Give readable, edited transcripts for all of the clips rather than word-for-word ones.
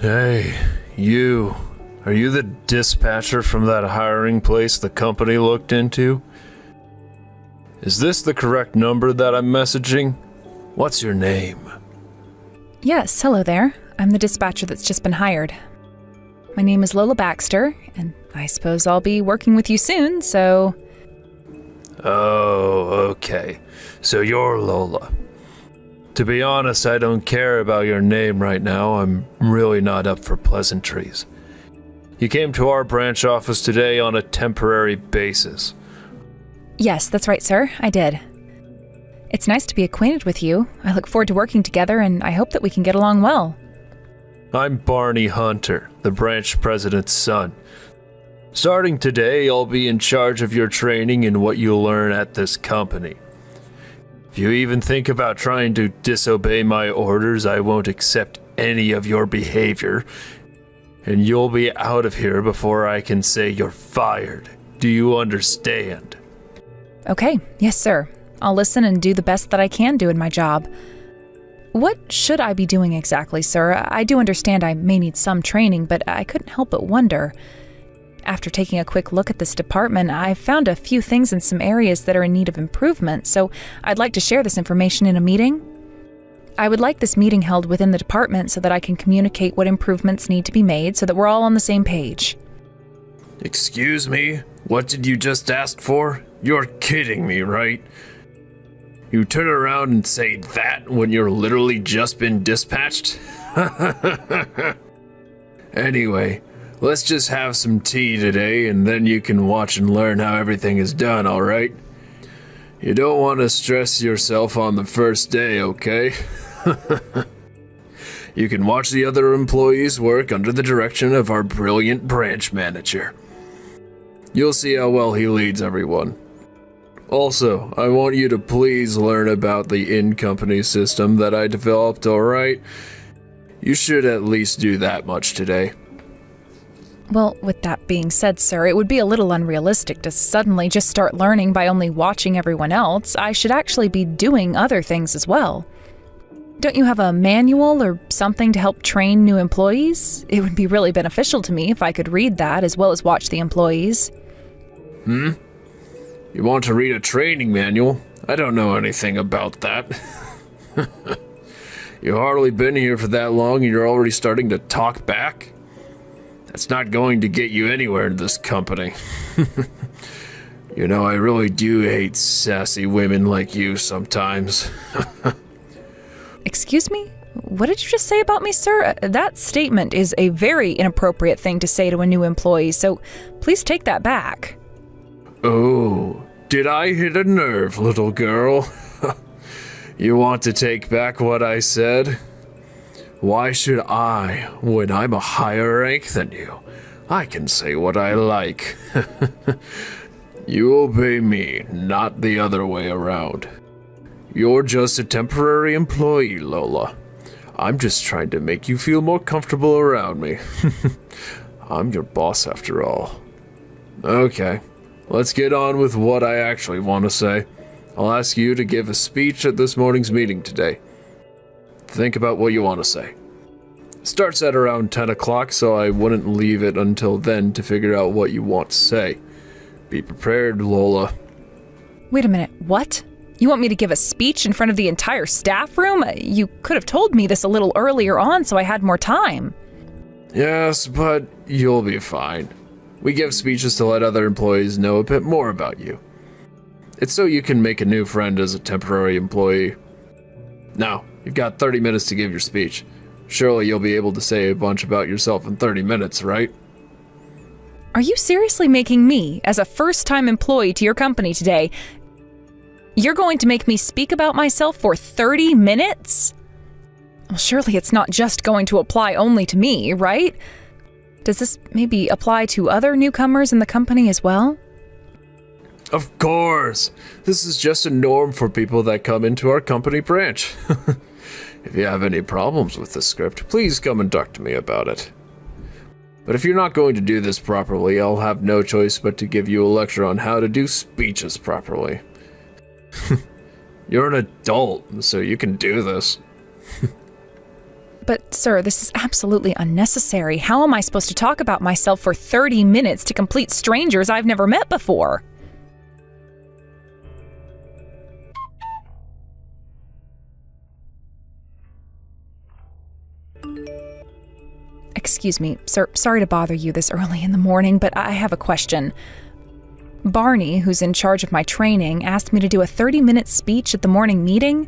Hey, you. Are you the dispatcher from that hiring place the company looked into? Is this the correct number that I'm messaging? What's your name? Yes, hello there. I'm the dispatcher that's just been hired. My name is Lola Baxter, and I suppose I'll be working with you soon, so... Oh, okay. So you're Lola. To be honest, I don't care about your name right now. I'm really not up for pleasantries. You came to our branch office today on a temporary basis. Yes, that's right, sir. I did. It's nice to be acquainted with you. I look forward to working together, and I hope that we can get along well. I'm Barney Hunter, the branch president's son. Starting today, I'll be in charge of your training and what you'll learn at this company. If you even think about trying to disobey my orders, I won't accept any of your behavior, and you'll be out of here before I can say you're fired. Do you understand? Okay, yes, sir. I'll listen and do the best that I can do in my job. What should I be doing exactly, sir? I do understand I may need some training, but I couldn't help but wonder. After taking a quick look at this department, I found a few things in some areas that are in need of improvement, so I'd like to share this information in a meeting. I would like this meeting held within the department so that I can communicate what improvements need to be made so that we're all on the same page. Excuse me? What did you just ask for? You're kidding me, right? You turn around and say that when you're literally just been dispatched? Anyway, let's just have some tea today and then you can watch and learn how everything is done, alright? You don't want to stress yourself on the first day, okay? You can watch the other employees work under the direction of our brilliant branch manager. You'll see how well he leads everyone. Also, I want you to please learn about the in-company system that I developed, alright? You should at least do that much today. Well, with that being said, sir, it would be a little unrealistic to suddenly just start learning by only watching everyone else. I should actually be doing other things as well. Don't you have a manual or something to help train new employees? It would be really beneficial to me if I could read that as well as watch the employees. You want to read a training manual? I don't know anything about that. You've hardly been here for that long and you're already starting to talk back? That's not going to get you anywhere in this company. You know, I really do hate sassy women like you sometimes. Excuse me? What did you just say about me, sir? That statement is a very inappropriate thing to say to a new employee, so please take that back. Oh, did I hit a nerve, little girl? You want to take back what I said? Why should I, when I'm a higher rank than you? I can say what I like. You obey me, not the other way around. You're just a temporary employee, Lola. I'm just trying to make you feel more comfortable around me. I'm your boss after all. Okay, let's get on with what I actually want to say. I'll ask you to give a speech at this morning's meeting today. Think about what you want to say. It starts at around 10 o'clock, so I wouldn't leave it until then to figure out what you want to say. Be prepared, Lola. Wait a minute, what? You want me to give a speech in front of the entire staff room? You could have told me this a little earlier on so I had more time. Yes, but you'll be fine. We give speeches to let other employees know a bit more about you. It's so you can make a new friend as a temporary employee. Now, you've got 30 minutes to give your speech. Surely you'll be able to say a bunch about yourself in 30 minutes, right? Are you seriously making me, as a first-time employee to your company today, you're going to make me speak about myself for 30 minutes? Well, surely it's not just going to apply only to me, right? Does this maybe apply to other newcomers in the company as well? Of course! This is just a norm for people that come into our company branch. If you have any problems with the script, please come and talk to me about it. But if you're not going to do this properly, I'll have no choice but to give you a lecture on how to do speeches properly. You're an adult, so you can do this. But, sir, this is absolutely unnecessary. How am I supposed to talk about myself for 30 minutes to complete strangers I've never met before? Excuse me, sir, sorry to bother you this early in the morning, but I have a question. Barney, who's in charge of my training, asked me to do a 30-minute speech at the morning meeting.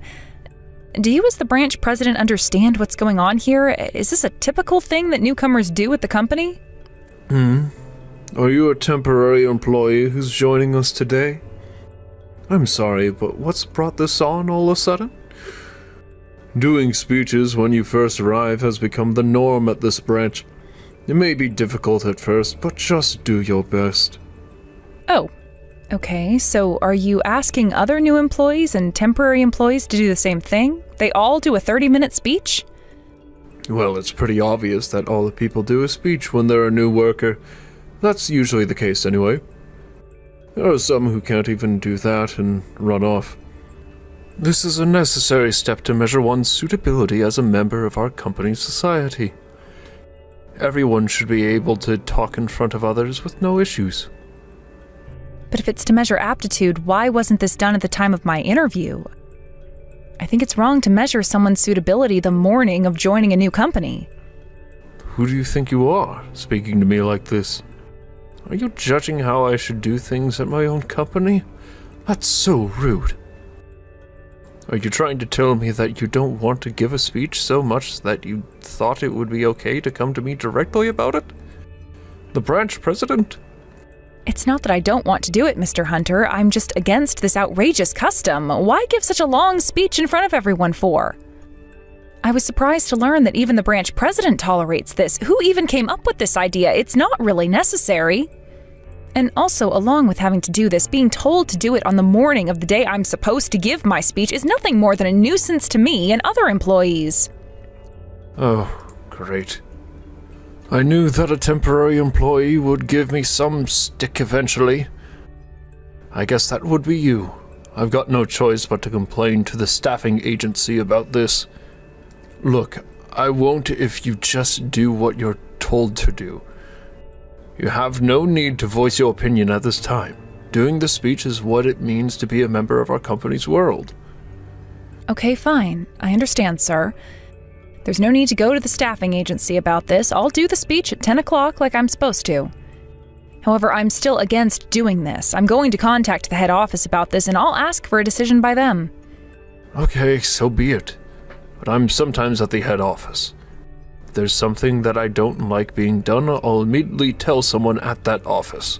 Do you as the branch president understand what's going on here? Is this a typical thing that newcomers do at the company? Are you a temporary employee who's joining us today? I'm sorry, but what's brought this on all of a sudden? Doing speeches when you first arrive has become the norm at this branch. It may be difficult at first, but just do your best. Oh, okay, so are you asking other new employees and temporary employees to do the same thing? They all do a 30-minute speech? Well, it's pretty obvious that all the people do a speech when they're a new worker. That's usually the case anyway. There are some who can't even do that and run off. This is a necessary step to measure one's suitability as a member of our company's society. Everyone should be able to talk in front of others with no issues. But if it's to measure aptitude, why wasn't this done at the time of my interview? I think it's wrong to measure someone's suitability the morning of joining a new company. Who do you think you are, speaking to me like this? Are you judging how I should do things at my own company? That's so rude. Are you trying to tell me that you don't want to give a speech so much that you thought it would be okay to come to me directly about it? The branch president? It's not that I don't want to do it, Mr. Hunter. I'm just against this outrageous custom. Why give such a long speech in front of everyone for? I was surprised to learn that even the branch president tolerates this. Who even came up with this idea? It's not really necessary. And also, along with having to do this, being told to do it on the morning of the day I'm supposed to give my speech is nothing more than a nuisance to me and other employees. Oh, great. I knew that a temporary employee would give me some stick eventually. I guess that would be you. I've got no choice but to complain to the staffing agency about this. Look, I won't if you just do what you're told to do. You have no need to voice your opinion at this time. Doing the speech is what it means to be a member of our company's world. Okay, fine. I understand, sir. There's no need to go to the staffing agency about this. I'll do the speech at 10 o'clock like I'm supposed to. However, I'm still against doing this. I'm going to contact the head office about this, and I'll ask for a decision by them. Okay, so be it. But I'm sometimes at the head office. If there's something that I don't like being done, I'll immediately tell someone at that office.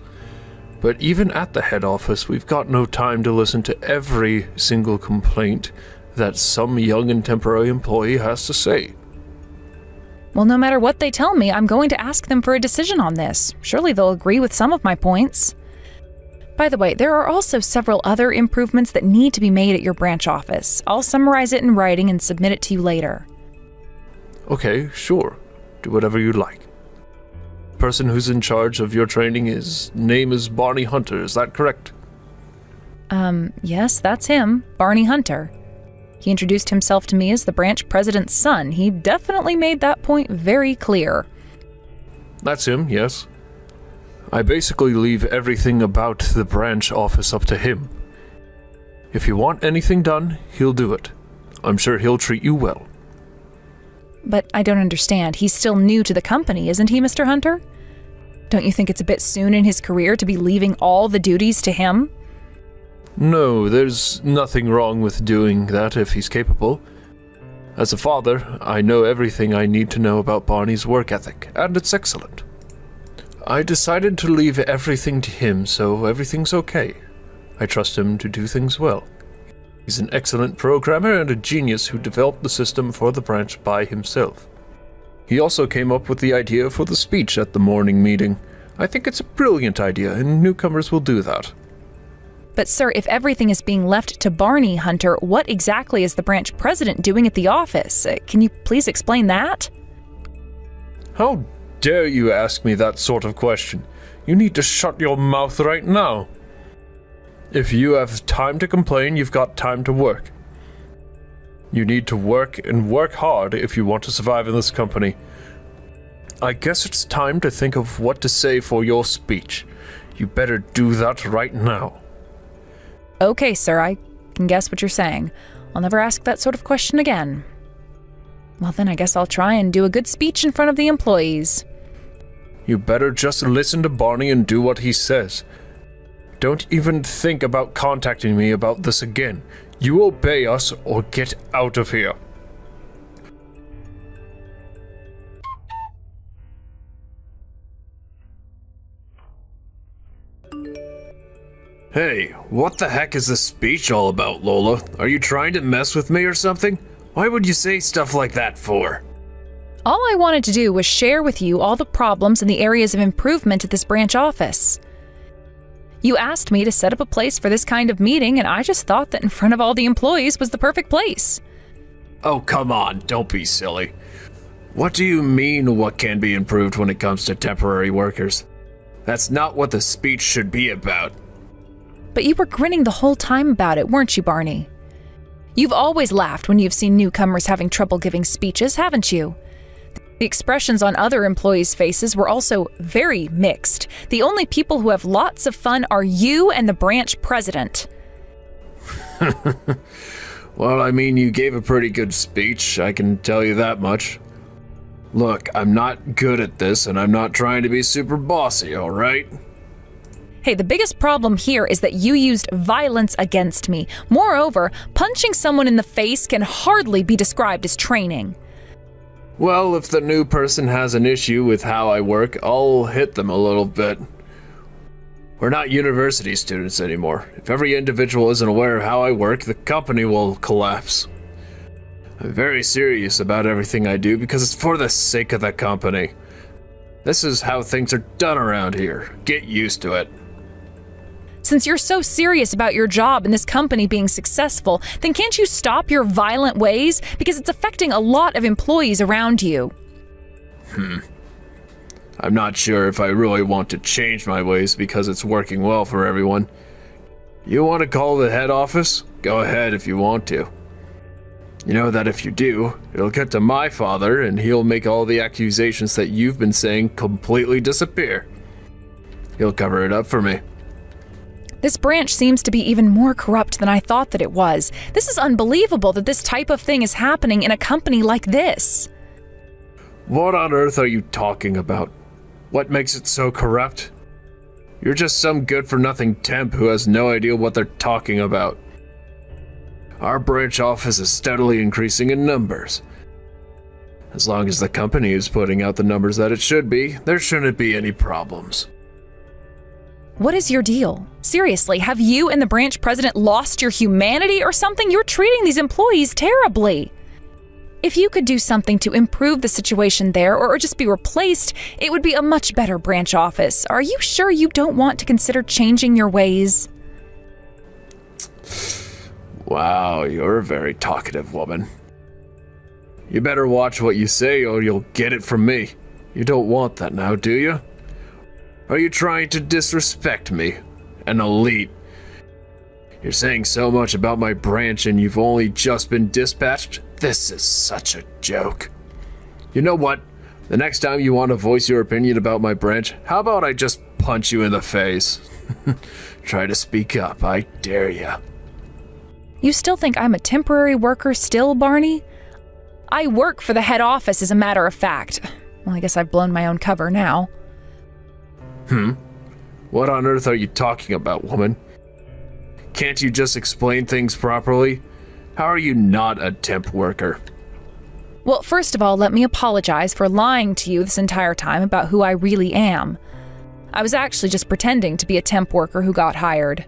But even at the head office, we've got no time to listen to every single complaint that some young and temporary employee has to say. Well, no matter what they tell me, I'm going to ask them for a decision on this. Surely they'll agree with some of my points. By the way, there are also several other improvements that need to be made at your branch office. I'll summarize it in writing and submit it to you later. Okay, sure. Do whatever you like. The person who's in charge of your training, his name is Barney Hunter, is that correct? Yes, that's him, Barney Hunter. He introduced himself to me as the branch president's son. He definitely made that point very clear. That's him, yes. I basically leave everything about the branch office up to him. If you want anything done, he'll do it. I'm sure he'll treat you well. But I don't understand. He's still new to the company, isn't he, Mr. Hunter? Don't you think it's a bit soon in his career to be leaving all the duties to him? No, there's nothing wrong with doing that if he's capable. As a father, I know everything I need to know about Barney's work ethic, and it's excellent. I decided to leave everything to him, so everything's okay. I trust him to do things well. He's an excellent programmer and a genius who developed the system for the branch by himself. He also came up with the idea for the speech at the morning meeting. I think it's a brilliant idea, and newcomers will do that. But sir, if everything is being left to Barney Hunter, what exactly is the branch president doing at the office? Can you please explain that? How dare you ask me that sort of question? You need to shut your mouth right now. If you have time to complain, you've got time to work. You need to work and work hard if you want to survive in this company. I guess it's time to think of what to say for your speech. You better do that right now. Okay, sir, I can guess what you're saying. I'll never ask that sort of question again. Well, then I guess I'll try and do a good speech in front of the employees. You better just listen to Barney and do what he says. Don't even think about contacting me about this again. You obey us or get out of here. Hey, what the heck is this speech all about, Lola? Are you trying to mess with me or something? Why would you say stuff like that for? All I wanted to do was share with you all the problems and the areas of improvement at this branch office. You asked me to set up a place for this kind of meeting, and I just thought that in front of all the employees was the perfect place. Oh, come on, don't be silly. What do you mean what can be improved when it comes to temporary workers? That's not what the speech should be about. But you were grinning the whole time about it, weren't you, Barney? You've always laughed when you've seen newcomers having trouble giving speeches, haven't you? The expressions on other employees' faces were also very mixed. The only people who have lots of fun are you and the branch president. Well, I mean, you gave a pretty good speech, I can tell you that much. Look, I'm not good at this, and I'm not trying to be super bossy, all right? Hey, the biggest problem here is that you used violence against me. Moreover, punching someone in the face can hardly be described as training. Well, if the new person has an issue with how I work, I'll hit them a little bit. We're not university students anymore. If every individual isn't aware of how I work, the company will collapse. I'm very serious about everything I do because it's for the sake of the company. This is how things are done around here. Get used to it. Since you're so serious about your job and this company being successful, then can't you stop your violent ways? Because it's affecting a lot of employees around you. I'm not sure if I really want to change my ways because it's working well for everyone. You want to call the head office? Go ahead if you want to. You know that if you do, it'll get to my father and he'll make all the accusations that you've been saying completely disappear. He'll cover it up for me. This branch seems to be even more corrupt than I thought that it was. This is unbelievable that this type of thing is happening in a company like this. What on earth are you talking about? What makes it so corrupt? You're just some good-for-nothing temp who has no idea what they're talking about. Our branch office is steadily increasing in numbers. As long as the company is putting out the numbers that it should be, there shouldn't be any problems. What is your deal? Seriously, have you and the branch president lost your humanity or something? You're treating these employees terribly. If you could do something to improve the situation there or just be replaced, it would be a much better branch office. Are you sure you don't want to consider changing your ways? Wow, you're a very talkative woman. You better watch what you say or you'll get it from me. You don't want that now, do you? Are you trying to disrespect me? An elite? You're saying so much about my branch and you've only just been dispatched? This is such a joke. You know what? The next time you want to voice your opinion about my branch, how about I just punch you in the face? Try to speak up, I dare ya. You still think I'm a temporary worker still, Barney? I work for the head office, as a matter of fact. Well, I guess I've blown my own cover now. What on earth are you talking about, woman? Can't you just explain things properly? How are you not a temp worker? Well, first of all, let me apologize for lying to you this entire time about who I really am. I was actually just pretending to be a temp worker who got hired.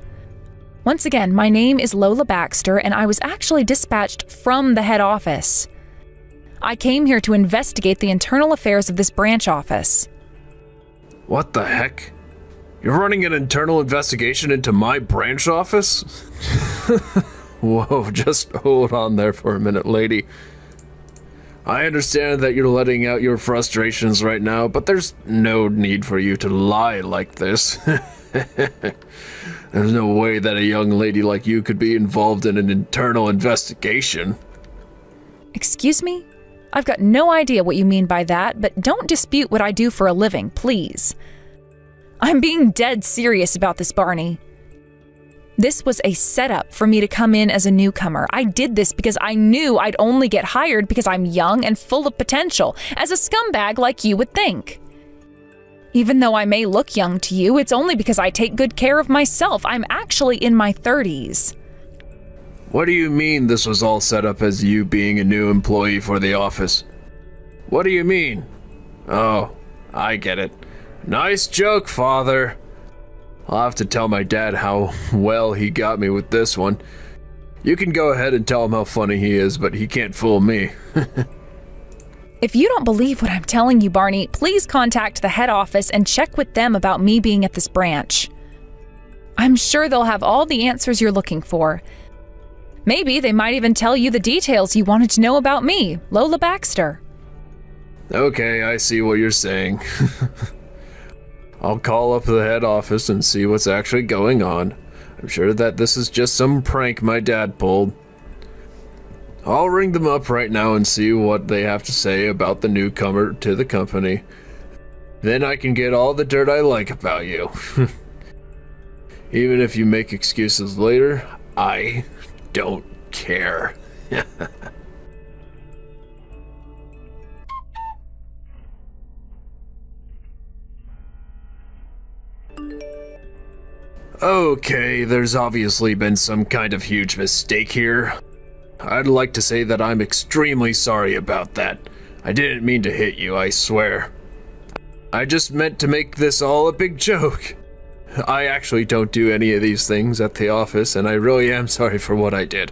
Once again, my name is Lola Baxter, and I was actually dispatched from the head office. I came here to investigate the internal affairs of this branch office. What the heck? You're running an internal investigation into my branch office? Whoa, just hold on there for a minute, lady. I understand that you're letting out your frustrations right now, but there's no need for you to lie like this. There's no way that a young lady like you could be involved in an internal investigation. Excuse me? I've got no idea what you mean by that, but don't dispute what I do for a living, please. I'm being dead serious about this, Barney. This was a setup for me to come in as a newcomer. I did this because I knew I'd only get hired because I'm young and full of potential, as a scumbag like you would think. Even though I may look young to you, it's only because I take good care of myself. I'm actually in my 30s. What do you mean this was all set up as you being a new employee for the office? What do you mean? Oh, I get it. Nice joke, Father. I'll have to tell my dad how well he got me with this one. You can go ahead and tell him how funny he is, but he can't fool me. If you don't believe what I'm telling you, Barney, please contact the head office and check with them about me being at this branch. I'm sure they'll have all the answers you're looking for. Maybe they might even tell you the details you wanted to know about me, Lola Baxter. Okay, I see what you're saying. I'll call up the head office and see what's actually going on. I'm sure that this is just some prank my dad pulled. I'll ring them up right now and see what they have to say about the newcomer to the company. Then I can get all the dirt I like about you. Even if you make excuses later, I don't care. Okay, there's obviously been some kind of huge mistake here. I'd like to say that I'm extremely sorry about that. I didn't mean to hit you, I swear. I just meant to make this all a big joke. I actually don't do any of these things at the office, and I really am sorry for what I did.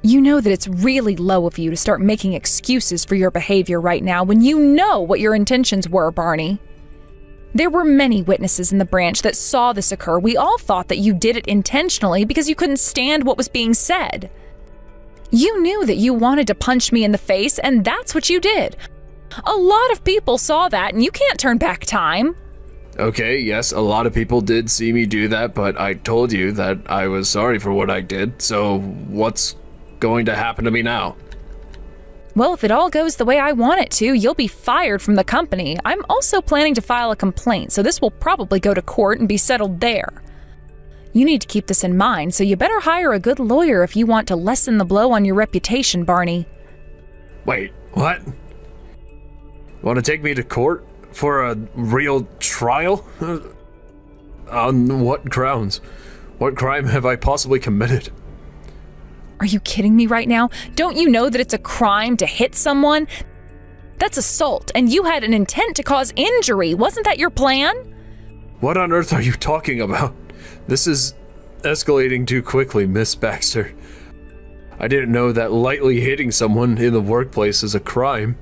You know that it's really low of you to start making excuses for your behavior right now when you know what your intentions were, Barney. There were many witnesses in the branch that saw this occur. We all thought that you did it intentionally because you couldn't stand what was being said. You knew that you wanted to punch me in the face, and that's what you did. A lot of people saw that, and you can't turn back time. Okay, yes, a lot of people did see me do that, but I told you that I was sorry for what I did, so what's going to happen to me now? Well, if it all goes the way I want it to, you'll be fired from the company. I'm also planning to file a complaint, so this will probably go to court and be settled there. You need to keep this in mind, so you better hire a good lawyer if you want to lessen the blow on your reputation, Barney. Wait, what? Want to take me to court for a real trial? On what grounds? What crime have I possibly committed? Are you kidding me right now? Don't you know that it's a crime to hit someone? That's assault, and you had an intent to cause injury. Wasn't that your plan? What on earth are you talking about? This is escalating too quickly, Miss Baxter. I didn't know that lightly hitting someone in the workplace is a crime.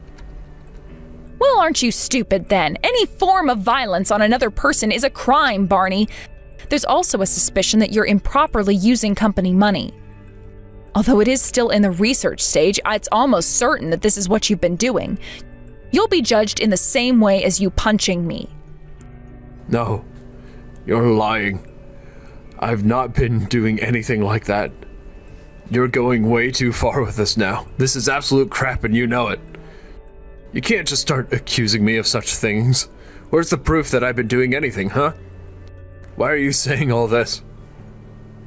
Well, aren't you stupid then? Any form of violence on another person is a crime, Barney. There's also a suspicion that you're improperly using company money. Although it is still in the research stage, it's almost certain that this is what you've been doing. You'll be judged in the same way as you punching me. No, you're lying. I've not been doing anything like that. You're going way too far with this now. This is absolute crap and you know it. You can't just start accusing me of such things. Where's the proof that I've been doing anything, huh? Why are you saying all this?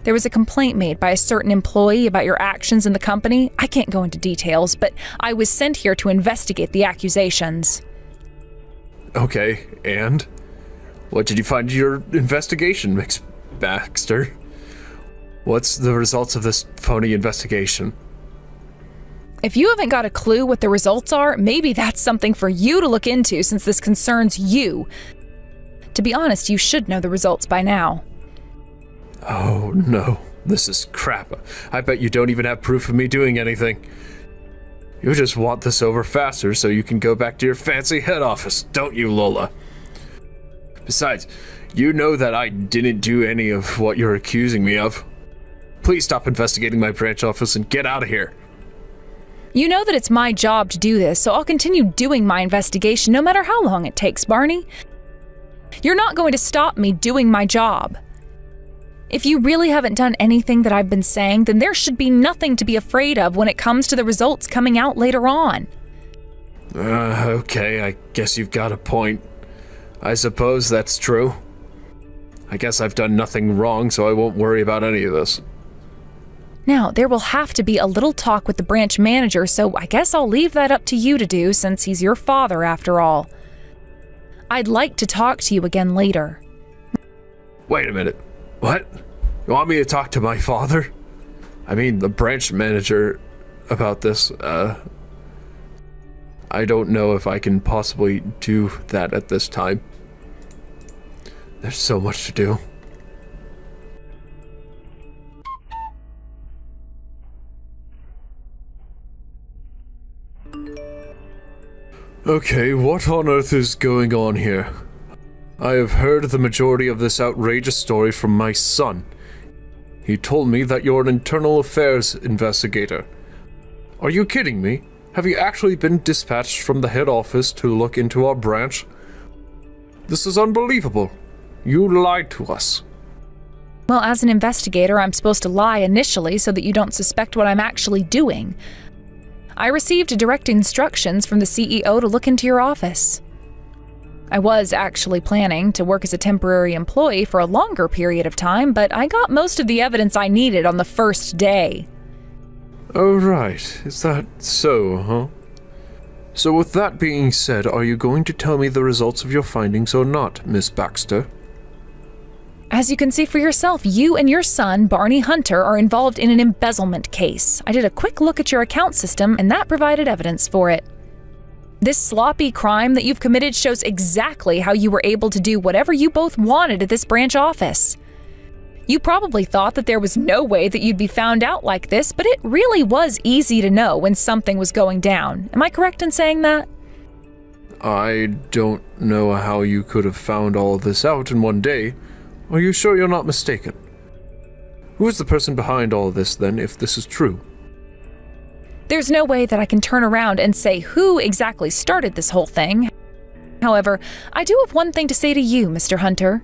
There was a complaint made by a certain employee about your actions in the company. I can't go into details, but I was sent here to investigate the accusations. Okay, and? What did you find in your investigation, Miss Baxter? What's the results of this phony investigation? If you haven't got a clue what the results are, maybe that's something for you to look into since this concerns you. To be honest, you should know the results by now. Oh no, this is crap. I bet you don't even have proof of me doing anything. You just want this over faster so you can go back to your fancy head office, don't you, Lola? Besides, you know that I didn't do any of what you're accusing me of. Please stop investigating my branch office and get out of here. You know that it's my job to do this, so I'll continue doing my investigation no matter how long it takes, Barney. You're not going to stop me doing my job. If you really haven't done anything that I've been saying, then there should be nothing to be afraid of when it comes to the results coming out later on. Okay, I guess you've got a point. I suppose that's true. I guess I've done nothing wrong, so I won't worry about any of this. Now, there will have to be a little talk with the branch manager, so I guess I'll leave that up to you to do since he's your father after all. I'd like to talk to you again later. Wait a minute. What? You want me to talk to my father? I mean, the branch manager about this, I don't know if I can possibly do that at this time. There's so much to do. Okay, what on earth is going on here? I have heard the majority of this outrageous story from my son. He told me that you're an internal affairs investigator. Are you kidding me? Have you actually been dispatched from the head office to look into our branch? This is unbelievable. You lied to us. Well, as an investigator, I'm supposed to lie initially so that you don't suspect what I'm actually doing. I received direct instructions from the CEO to look into your office. I was actually planning to work as a temporary employee for a longer period of time, but I got most of the evidence I needed on the first day. Oh, right. Is that so, huh? So with that being said, are you going to tell me the results of your findings or not, Miss Baxter? As you can see for yourself, you and your son, Barney Hunter, are involved in an embezzlement case. I did a quick look at your account system, and that provided evidence for it. This sloppy crime that you've committed shows exactly how you were able to do whatever you both wanted at this branch office. You probably thought that there was no way that you'd be found out like this, but it really was easy to know when something was going down. Am I correct in saying that? I don't know how you could have found all of this out in one day. Are you sure you're not mistaken? Who is the person behind all of this, then, if this is true? There's no way that I can turn around and say who exactly started this whole thing. However, I do have one thing to say to you, Mr. Hunter.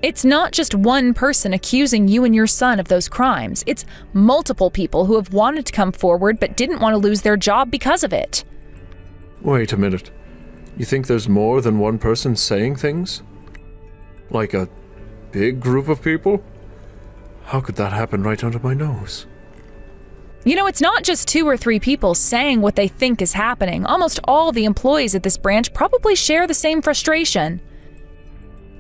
It's not just one person accusing you and your son of those crimes. It's multiple people who have wanted to come forward but didn't want to lose their job because of it. Wait a minute. You think there's more than one person saying things? Like a big group of people? How could that happen right under my nose? You know, it's not just 2 or 3 people saying what they think is happening. Almost all the employees at this branch probably share the same frustration.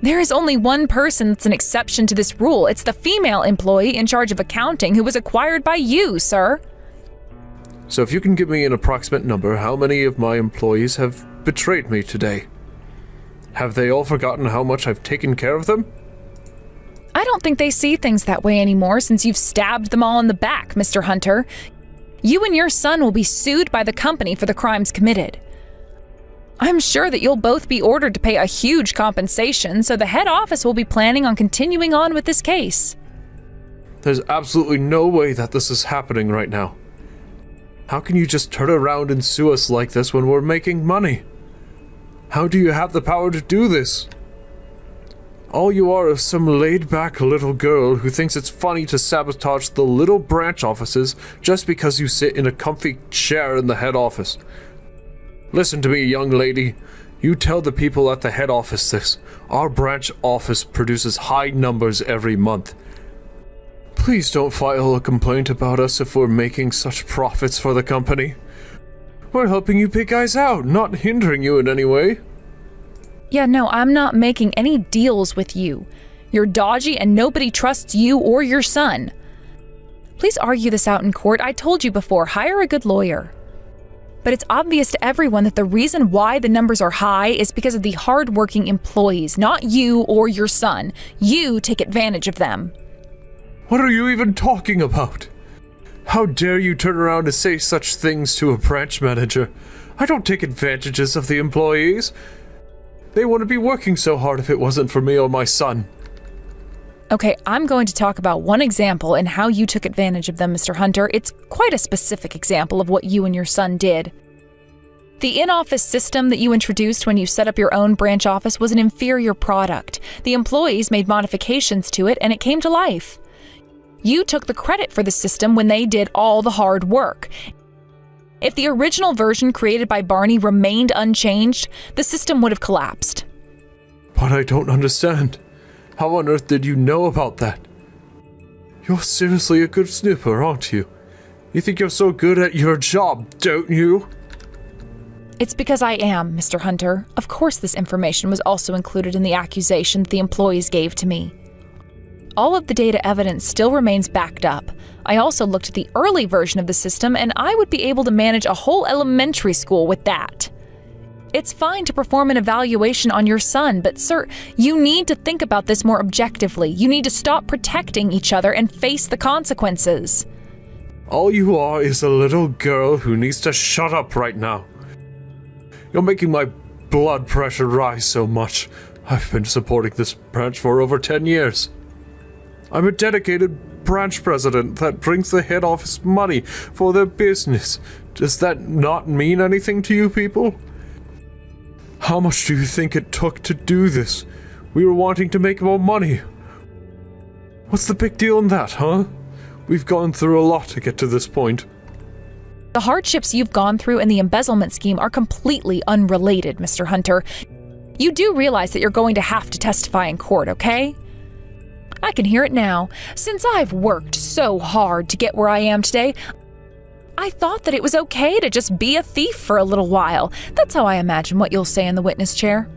There is only one person that's an exception to this rule. It's the female employee in charge of accounting who was acquired by you, sir. So if you can give me an approximate number, how many of my employees have betrayed me today? Have they all forgotten how much I've taken care of them? I don't think they see things that way anymore since you've stabbed them all in the back, Mr. Hunter. You and your son will be sued by the company for the crimes committed. I'm sure that you'll both be ordered to pay a huge compensation, so the head office will be planning on continuing on with this case. There's absolutely no way that this is happening right now. How can you just turn around and sue us like this when we're making money? How do you have the power to do this? All you are is some laid-back little girl who thinks it's funny to sabotage the little branch offices just because you sit in a comfy chair in the head office. Listen to me, young lady. You tell the people at the head office this. Our branch office produces high numbers every month. Please don't file a complaint about us if we're making such profits for the company. We're helping you big guys out, not hindering you in any way. Yeah, no, I'm not making any deals with you. You're dodgy and nobody trusts you or your son. Please argue this out in court. I told you before, hire a good lawyer. But it's obvious to everyone that the reason why the numbers are high is because of the hard-working employees, not you or your son. You take advantage of them. What are you even talking about? How dare you turn around and say such things to a branch manager? I don't take advantages of the employees. They wouldn't be working so hard if it wasn't for me or my son. Okay, I'm going to talk about one example and how you took advantage of them, Mr. Hunter. It's quite a specific example of what you and your son did. The in-office system that you introduced when you set up your own branch office was an inferior product. The employees made modifications to it and it came to life. You took the credit for the system when they did all the hard work. If the original version created by Barney remained unchanged, the system would have collapsed. But I don't understand. How on earth did you know about that? You're seriously a good sniffer, aren't you? You think you're so good at your job, don't you? It's because I am, Mr. Hunter. Of course this information was also included in the accusation the employees gave to me. All of the data evidence still remains backed up. I also looked at the early version of the system, and I would be able to manage a whole elementary school with that. It's fine to perform an evaluation on your son, but sir, you need to think about this more objectively. You need to stop protecting each other and face the consequences. All you are is a little girl who needs to shut up right now. You're making my blood pressure rise so much. I've been supporting this branch for over 10 years. I'm a dedicated branch president that brings the head office money for their business. Does that not mean anything to you people? How much do you think it took to do this? We were wanting to make more money. What's the big deal in that, huh? We've gone through a lot to get to this point. The hardships you've gone through in the embezzlement scheme are completely unrelated, Mr. Hunter. You do realize that you're going to have to testify in court, okay? I can hear it now. Since I've worked so hard to get where I am today, I thought that it was okay to just be a thief for a little while. That's how I imagine what you'll say in the witness chair.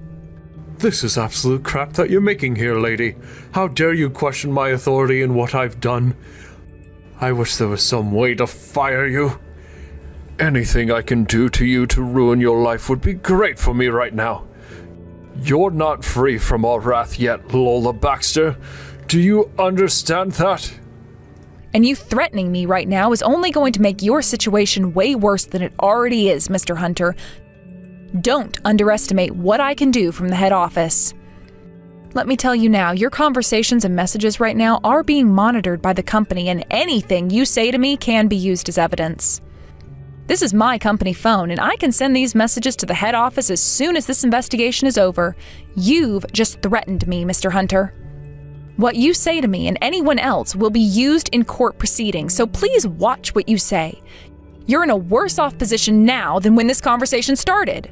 This is absolute crap that you're making here, lady. How dare you question my authority and what I've done? I wish there was some way to fire you. Anything I can do to you to ruin your life would be great for me right now. You're not free from all wrath yet, Lola Baxter. Do you understand that? And you threatening me right now is only going to make your situation way worse than it already is, Mr. Hunter. Don't underestimate what I can do from the head office. Let me tell you now, your conversations and messages right now are being monitored by the company, and anything you say to me can be used as evidence. This is my company phone, and I can send these messages to the head office as soon as this investigation is over. You've just threatened me, Mr. Hunter. What you say to me and anyone else will be used in court proceedings, so please watch what you say. You're in a worse off position now than when this conversation started.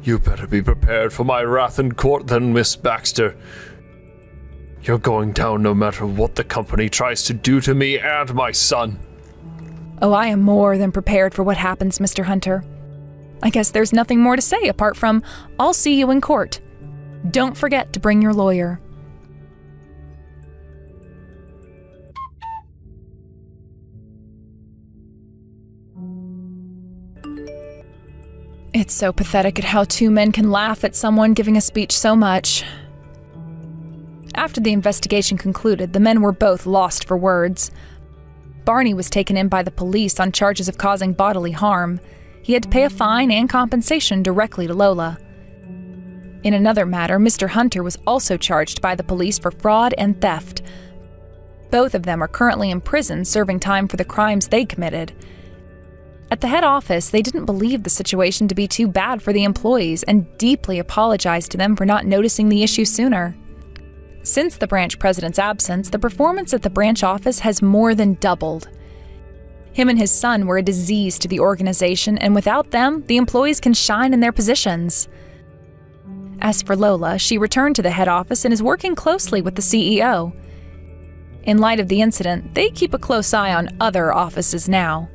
You better be prepared for my wrath in court then, Miss Baxter. You're going down no matter what the company tries to do to me and my son. Oh, I am more than prepared for what happens, Mr. Hunter. I guess there's nothing more to say apart from, I'll see you in court. Don't forget to bring your lawyer. It's so pathetic at how two men can laugh at someone giving a speech so much. After the investigation concluded, the men were both lost for words. Barney was taken in by the police on charges of causing bodily harm. He had to pay a fine and compensation directly to Lola. In another matter, Mr. Hunter was also charged by the police for fraud and theft. Both of them are currently in prison serving time for the crimes they committed. At the head office, they didn't believe the situation to be too bad for the employees and deeply apologized to them for not noticing the issue sooner. Since the branch president's absence, the performance at the branch office has more than doubled. Him and his son were a disease to the organization, and without them, the employees can shine in their positions. As for Lola, she returned to the head office and is working closely with the CEO. In light of the incident, they keep a close eye on other offices now.